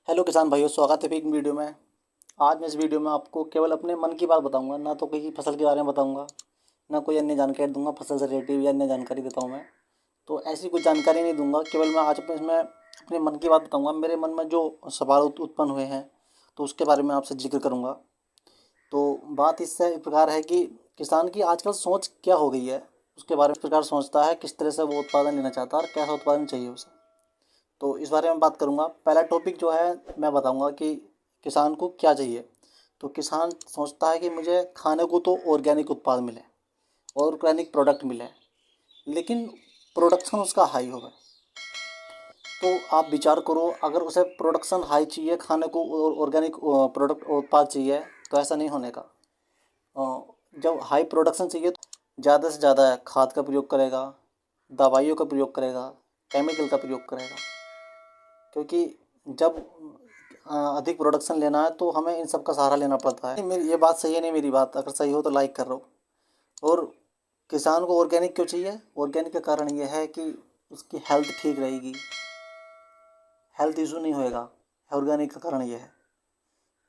Hello किसान भाइयों, स्वागत है फिर एक वीडियो में। आज मैं इस वीडियो में आपको केवल अपने मन की बात बताऊंगा, ना तो किसी फसल के बारे में बताऊंगा, ना कोई अन्य जानकारी दूंगा फसल से रिलेटिव या अन्य जानकारी देता हूं मैं। तो ऐसी कुछ जानकारी नहीं दूंगा, केवल मैं आज अपने इसमें अपने मन की बात बताऊंगा। मेरे मन में जो सवाल उत्पन्न हुए हैं तो उसके बारे में आपसे जिक्र करूँगा। तो बात इससे इस प्रकार है कि किसान की आजकल सोच क्या हो गई है, उसके बारे में इस प्रकार सोचता है, किस तरह से वो उत्पादन लेना चाहता है और कैसा उत्पादन चाहिए उसे। तो इस बारे में बात करूँगा। पहला टॉपिक जो है मैं बताऊँगा कि किसान को क्या चाहिए। तो किसान सोचता है कि मुझे खाने को तो ऑर्गेनिक उत्पाद मिले, ऑर्गेनिक प्रोडक्ट मिले, लेकिन प्रोडक्शन उसका हाई होगा। तो आप विचार करो, अगर उसे प्रोडक्शन हाई चाहिए, खाने को ऑर्गेनिक प्रोडक्ट उत्पाद चाहिए, तो ऐसा नहीं होने का। जब हाई प्रोडक्शन चाहिए तो ज़्यादा से ज़्यादा खाद का प्रयोग करेगा, दवाइयों का प्रयोग करेगा, केमिकल का प्रयोग करेगा। क्योंकि जब अधिक प्रोडक्शन लेना है तो हमें इन सब का सहारा लेना पड़ता है। मेरी ये बात सही है नहीं? मेरी बात अगर सही हो तो लाइक कर रहा हूँ। और किसान को ऑर्गेनिक क्यों चाहिए? ऑर्गेनिक का कारण ये है कि उसकी हेल्थ ठीक रहेगी, हेल्थ इशू नहीं होएगा। ऑर्गेनिक का कारण ये है।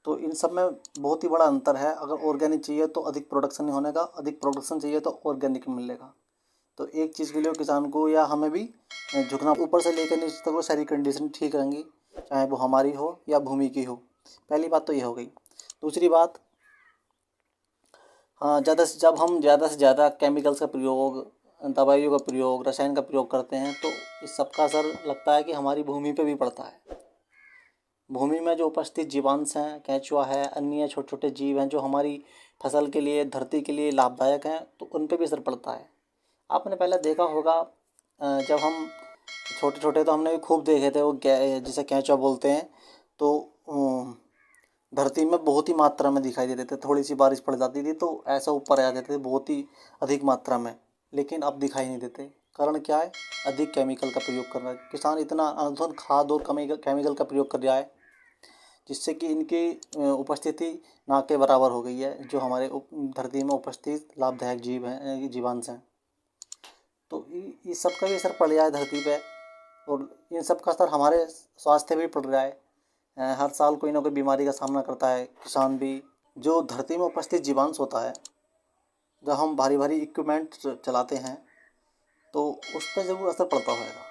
तो इन सब में बहुत ही बड़ा अंतर है। अगर ऑर्गेनिक चाहिए तो अधिक प्रोडक्शन नहीं होने का, अधिक प्रोडक्शन चाहिए तो ऑर्गेनिक मिलेगा। तो एक चीज़ के लिए किसान को या हमें भी झुकना, ऊपर से लेकर नीचे तक वो सारी कंडीशन ठीक रहेंगी, चाहे वो हमारी हो या भूमि की हो। पहली बात तो ये हो गई। दूसरी बात, हाँ, ज़्यादा से ज़्यादा केमिकल्स का प्रयोग, दवाइयों का प्रयोग, रसायन का प्रयोग करते हैं तो इस सब का असर लगता है कि हमारी भूमि पे भी पड़ता है। भूमि में जो उपस्थित जीवांश हैं, केंचुआ है, अन्य छोटे छोटे जीव हैं जो हमारी फसल के लिए, धरती के लिए लाभदायक हैं, तो उन पे भी असर पड़ता है। आपने पहले देखा होगा, जब हम छोटे छोटे तो हमने भी खूब देखे थे, वो जिसे केंचुआ बोलते हैं। तो धरती में बहुत ही मात्रा में दिखाई देते थे। थोड़ी सी बारिश पड़ जाती थी तो ऐसा ऊपर आ जाते थे, बहुत ही अधिक मात्रा में। लेकिन अब दिखाई नहीं देते। कारण क्या है? अधिक केमिकल का प्रयोग कर रहा है किसान, इतना अंधाधुंध खाद और केमिकल का प्रयोग कर रहा है, जिससे कि इनकी उपस्थिति ना के बराबर हो गई है, जो हमारे धरती में उपस्थित लाभदायक जीव हैं, जीवांश हैं। तो इस सब का भी असर पड़ रहा है धरती पे, और इन सब का असर हमारे स्वास्थ्य पे भी पड़ रहा है। हर साल कोई ना कोई बीमारी का सामना करता है किसान भी। जो धरती में उपस्थित जीवांश होता है, जब हम भारी भारी इक्विपमेंट चलाते हैं तो उस पर ज़रूर असर पड़ता होगा।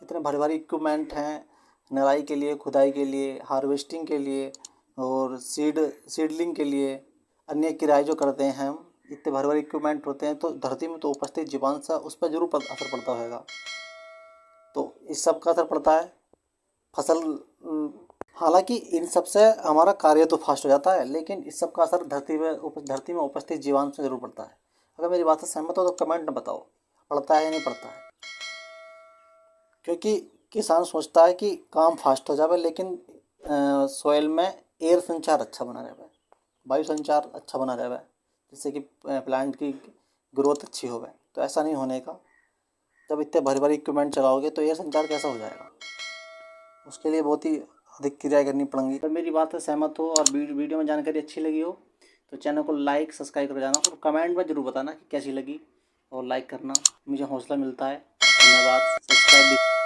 इतने भारी भारी इक्विपमेंट हैं, निराई के लिए, खुदाई के लिए, हार्वेस्टिंग के लिए और सीडलिंग के लिए, अन्य किराए जो करते हैं हम, इतने भारी भारी इक्विपमेंट होते हैं, तो धरती में तो उपस्थित जीवांश है, उस पर ज़रूर असर पड़ता होगा। तो इस सब का असर पड़ता है फसल। हालांकि इन सब से हमारा कार्य तो फास्ट हो जाता है, लेकिन इस सब का असर धरती में उपस्थित जीवांश से जरूर पड़ता है। अगर मेरी बात से सहमत हो तो कमेंट में बताओ, पड़ता है या नहीं पड़ता है? क्योंकि किसान सोचता है कि काम फास्ट हो जाए, लेकिन सॉइल में एयर संचार अच्छा बना रहे, वायु संचार अच्छा बना रहे, जिससे कि प्लांट की ग्रोथ अच्छी हो। तो ऐसा नहीं होने का। जब इतने भारी भारी इक्विपमेंट चलाओगे तो एयर संचार कैसा हो जाएगा? उसके लिए बहुत ही अधिक क्रिया करनी पड़ेंगी। तो मेरी बात से सहमत हो और वीडियो में जानकारी अच्छी लगी हो तो चैनल को लाइक सब्सक्राइब कर जाना, और कमेंट में ज़रूर बताना कि कैसी लगी, और लाइक करना मुझे हौसला मिलता है। धन्यवाद। सब्सक्राइब भी।